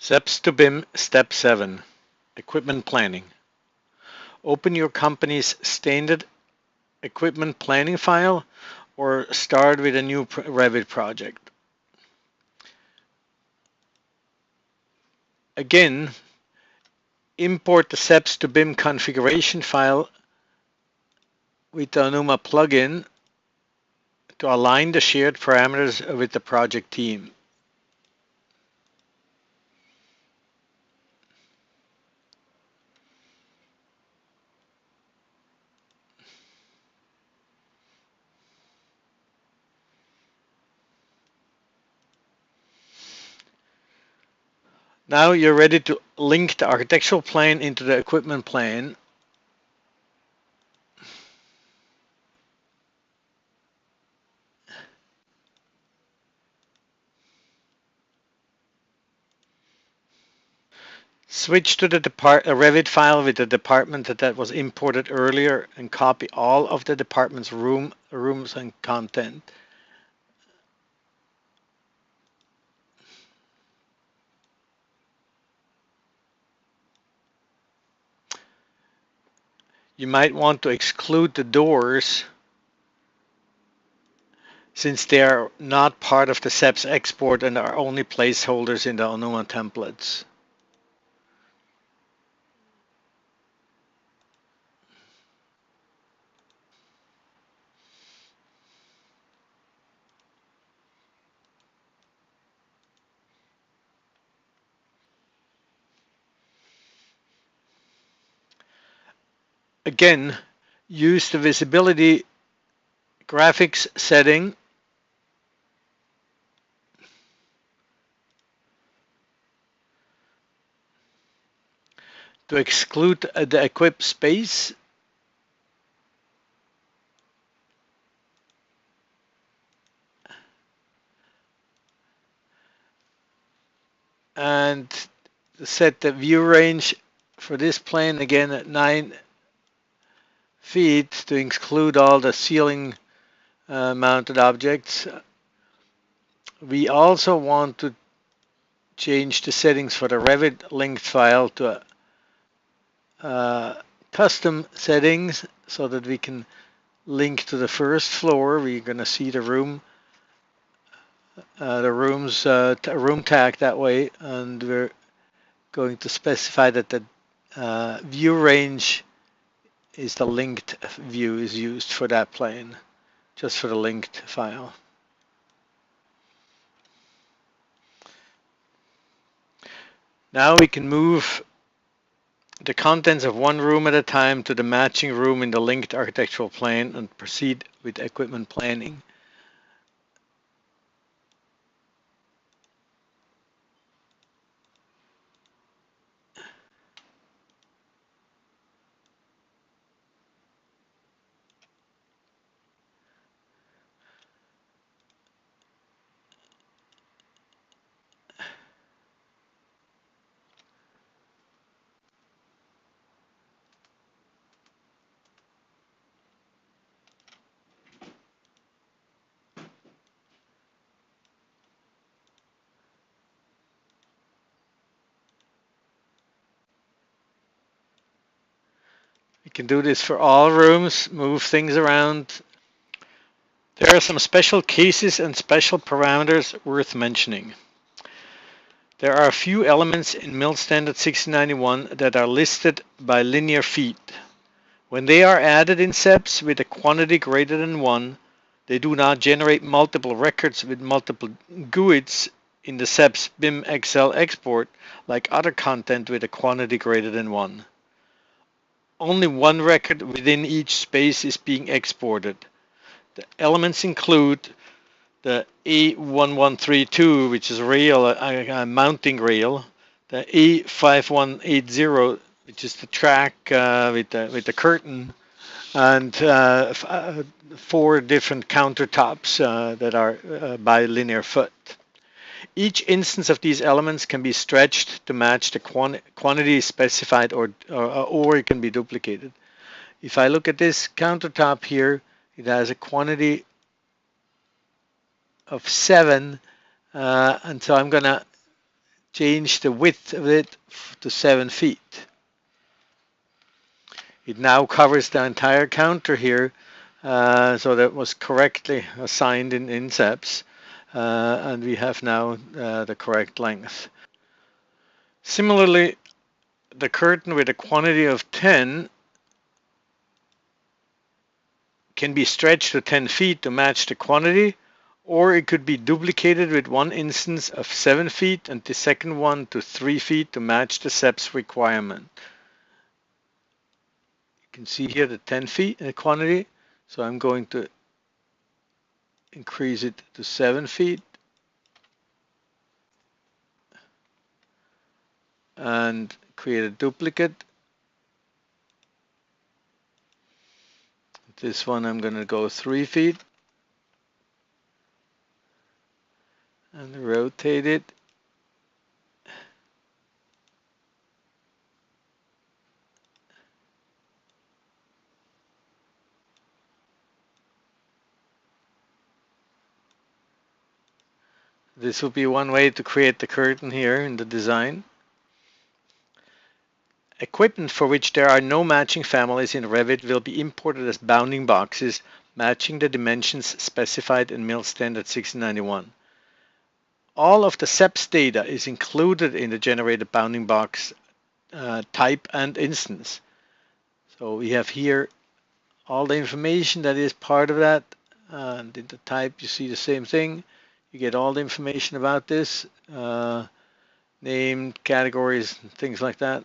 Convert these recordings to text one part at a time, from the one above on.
Steps to BIM Step 7 Equipment Planning. Open your company's standard equipment planning file or start with a new Revit project. Again, import the steps to BIM configuration file with the Onuma plugin to align the shared parameters with the project team. Now you're ready to link the architectural plan into the equipment plan. Switch to the Revit file with the department that was imported earlier and copy all of the department's rooms and content. You might want to exclude the doors since they are not part of the SEPs export and are only placeholders in the Onuma templates. Again, use the visibility graphics setting to exclude the equip space and set the view range for this plane again at 9 feet to exclude all the ceiling mounted objects. We also want to change the settings for the Revit linked file to custom settings so that we can link to the first floor. We're going to see the room, room tag that way, and we're going to specify that the view range is the linked view is used for that plane, just for the linked file. Now we can move the contents of one room at a time to the matching room in the linked architectural plane and proceed with equipment planning. We can do this for all rooms, move things around. There are some special cases and special parameters worth mentioning. There are a few elements in MIL Standard 6091 that are listed by linear feet. When they are added in SEPs with a quantity greater than 1, they do not generate multiple records with multiple GUIDs in the SEPs BIM XL export like other content with a quantity greater than 1. Only one record within each space is being exported. The elements include the A1132, which is a mounting rail, the A5180, which is the track with the curtain, and 4 different countertops that are by linear foot. Each instance of these elements can be stretched to match the quantity specified or it can be duplicated. If I look at this countertop here, it has a quantity of 7, and so I'm going to change the width of it to 7 feet. It now covers the entire counter here, so that was correctly assigned in SEPs, and we have now the correct length. Similarly, the curtain with a quantity of 10 can be stretched to 10 feet to match the quantity, or it could be duplicated with one instance of 7 feet and the second one to 3 feet to match the SEP's requirement. You can see here the 10 feet in the quantity, so I'm going to increase it to 7 feet and create a duplicate. This one I'm going to go 3 feet and rotate it. This will be one way to create the curtain here in the design. Equipment for which there are no matching families in Revit will be imported as bounding boxes, matching the dimensions specified in MIL Standard 1691. All of the SEPs data is included in the generated bounding box type and instance. So we have here all the information that is part of that, and in the type you see the same thing. You get all the information about this, name, categories, things like that.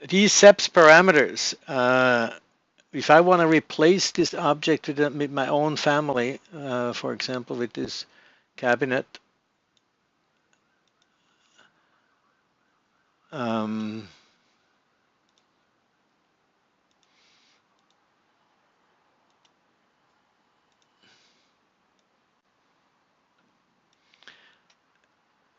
These SEPs parameters, if I want to replace this object with my own family, for example, with this cabinet,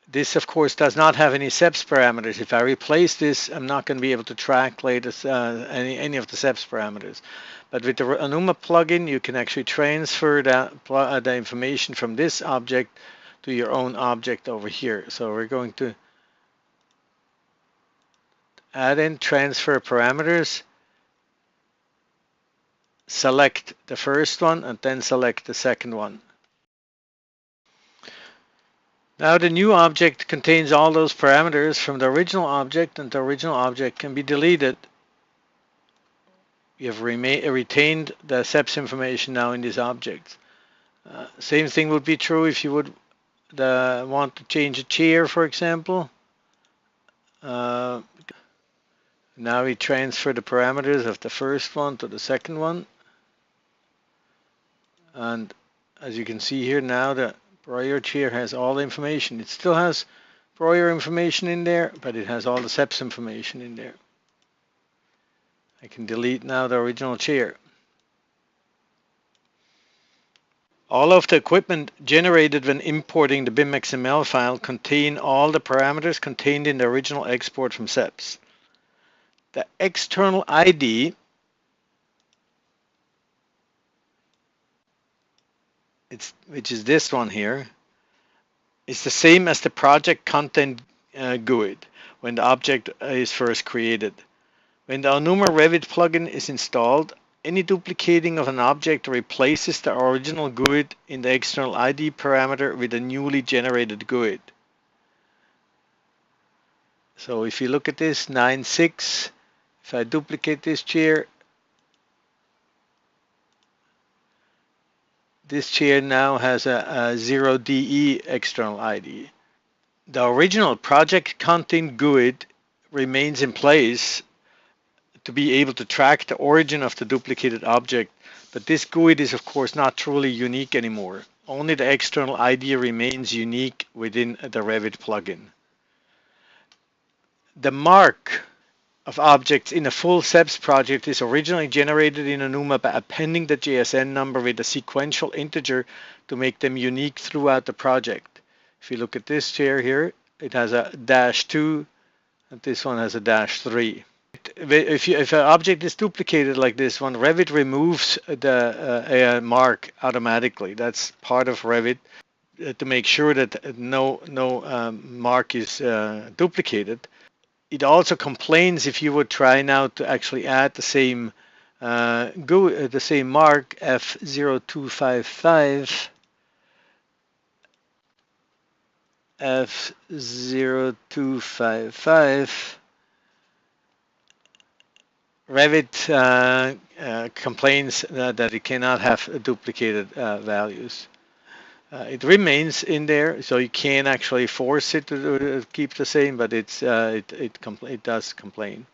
this, of course, does not have any SEPs parameters. If I replace this, I'm not going to be able to track latest any of the SEPs parameters. But with the Anuma plugin, you can actually transfer the information from this object to your own object over here. So we're going to add in transfer parameters, select the first one, and then select the second one. Now the new object contains all those parameters from the original object, and the original object can be deleted. You have retained the SEPs information now in this object. Same thing would be true if you would want to change a chair, for example. Now we transfer the parameters of the first one to the second one. And as you can see here now, the Breuer chair has all the information. It still has Breuer information in there, but it has all the SEPs information in there. I can delete now the original chair. All of the equipment generated when importing the BIM XML file contain all the parameters contained in the original export from SEPs. The external ID which is this one here, is the same as the project content GUID when the object is first created. When the Anuma Revit plugin is installed, any duplicating of an object replaces the original GUID in the external ID parameter with a newly generated GUID. So if you look at this 9.6, if I duplicate this chair, this chair now has a 0DE external ID. The original project content GUID remains in place to be able to track the origin of the duplicated object, but this GUID is of course not truly unique anymore. Only the external ID remains unique within the Revit plugin. The mark of objects in a full SEPs project is originally generated in Anuma by appending the JSN number with a sequential integer to make them unique throughout the project. If you look at this chair here, it has a -2 and this one has a -3. If an object is duplicated like this one, Revit removes the mark automatically. That's part of Revit. to make sure that no mark is duplicated. It also complains if you would try now to actually add the same the same mark F0255 F0255. Revit complains that it cannot have duplicated values. It remains in there, so you can actually force it to keep the same, but it does complain.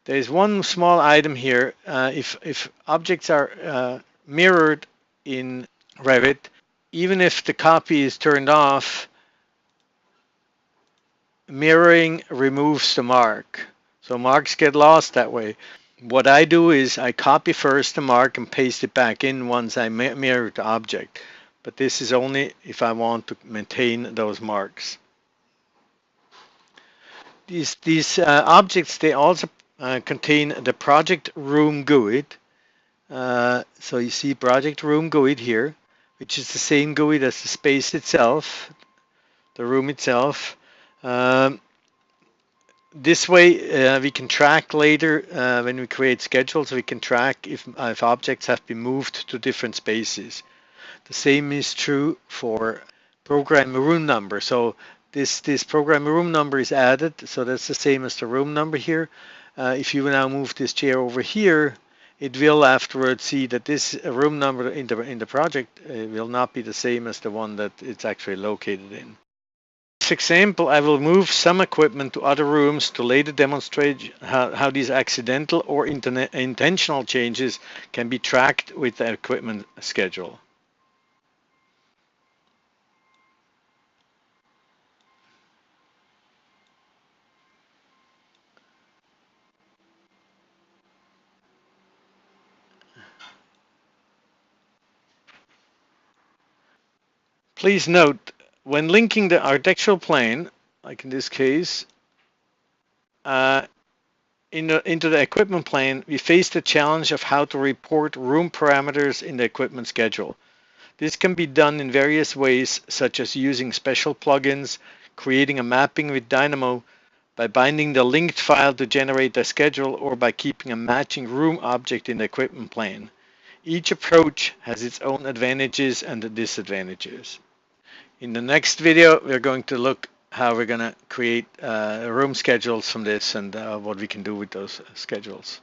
There is one small item here. If objects are mirrored in Revit, even if the copy is turned off, mirroring removes the mark. So marks get lost that way. What I do is I copy first the mark and paste it back in once I mirror the object. But this is only if I want to maintain those marks. These objects, they also contain the project room GUID. So you see project room GUID here, which is the same GUID as the space itself, the room itself. This way we can track later when we create schedules, we can track if objects have been moved to different spaces. The same is true for program room number. So this program room number is added, so that's the same as the room number here. If you now move this chair over here, it will afterwards see that this room number in the project will not be the same as the one that it's actually located in. This example, I will move some equipment to other rooms to later demonstrate how these accidental or intentional changes can be tracked with the equipment schedule. Please note, when linking the architectural plane, like in this case, into the equipment plane, we face the challenge of how to report room parameters in the equipment schedule. This can be done in various ways, such as using special plugins, creating a mapping with Dynamo, by binding the linked file to generate the schedule, or by keeping a matching room object in the equipment plane. Each approach has its own advantages and disadvantages. In the next video, we're going to look how we're going to create room schedules from this and what we can do with those schedules.